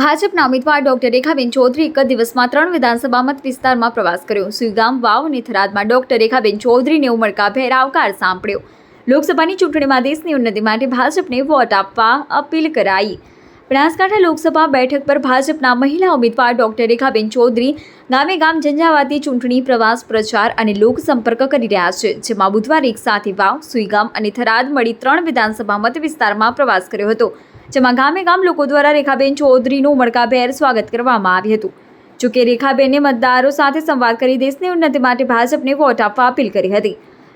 ભાજપના ઉમેદવાર ડોક્ટર રેખાબેન ચૌધરી એક દિવસમાં 3 વિધાનસભા મત વિસ્તારમાં પ્રવાસ કર્યો। સુઈગામ, વાવ અને થરાદમાં ડોક્ટર રેખાબેન ચૌધરીને ઉમળકાભેર આવકાર સાંપડ્યો। લોકસભાની ચૂંટણીમાં દેશની ઉન્નતિ માટે ભાજપને વોટ આપવા અપીલ કરાઈ। બનાસકાંઠા લોકસભા બેઠક પર ભાજપના મહિલા ઉમેદવાર ડોક્ટર રેખાબેન ચૌધરી ગામે ગામ ઝંઝાવાતી ચૂંટણી પ્રવાસ પ્રચાર અને લોકસંપર્ક કરી રહ્યા છે, જેમાં બુધવારે એક સાથે વાવ, સુઈગામ અને થરાદ મળી 3 વિધાનસભા મત વિસ્તારમાં પ્રવાસ કર્યો હતો, જેમાં ગામે ગામ લોકો દ્વારા રેખાબેન ચૌધરીનું ઉમળકાભેર સ્વાગત કરવામાં આવ્યું હતું। જોકે રેખાબેને મતદારો સાથે સંવાદ કરી દેશની ઉન્નતિ માટે ભાજપને વોટ આપવા અપીલ કરી હતી।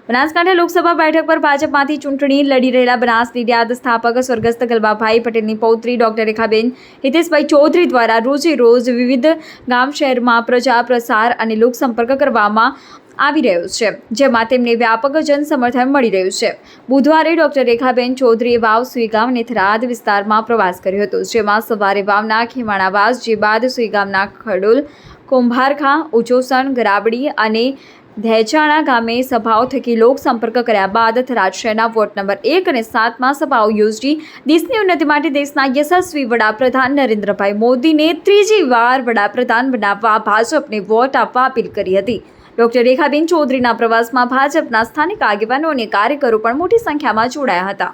બનાસકાંઠા લોકસભા બેઠક પર ભાજપમાંથી ચૂંટણી લડી રહેલા બનાસ નિર્યાત સ્થાપક સ્વર્ગસ્થ ગલબાભાઈ પટેલની પૌત્રી ડોક્ટર રેખાબેન હિતેશભાઈ ચૌધરી દ્વારા રોજે રોજ વિવિધ ગામ શહેરમાં પ્રચાર પ્રસાર અને લોકસંપર્ક કરવામાં આવી રહ્યો છે, જેમાં તેમને વ્યાપક જનસમર્થન મળી રહ્યું છે। બુધવારે ડોક્ટર રેખાબેન ચૌધરીએ વાવ, સુઈગામ અને થરાદ વિસ્તારમાં પ્રવાસ કર્યો હતો, જેમાં સવારે વાવના ખેમાણાવાસ, જે બાદ સુઈગામના ખડોલ, કુંભારખા, ઉચોસણ, ગરાબડી અને ધેચાણા ગામે સભાઓ થકી લોકસંપર્ક કર્યા બાદ થરાદ શહેરના વોર્ડ નંબર 1 અને 7માં સભાઓ યોજી દેશની ઉન્નતિ માટે દેશના યશસ્વી વડાપ્રધાન નરેન્દ્રભાઈ મોદીને ત્રીજી વાર વડાપ્રધાન બનાવવા ભાજપને વોટ આપવા અપીલ કરી હતી। ડોક્ટર રેખાબેન ચૌધરીના પ્રવાસમાં ભાજપના સ્થાનિક આગેવાનો અને કાર્યકરો પણ મોટી સંખ્યામાં જોડાયા હતા।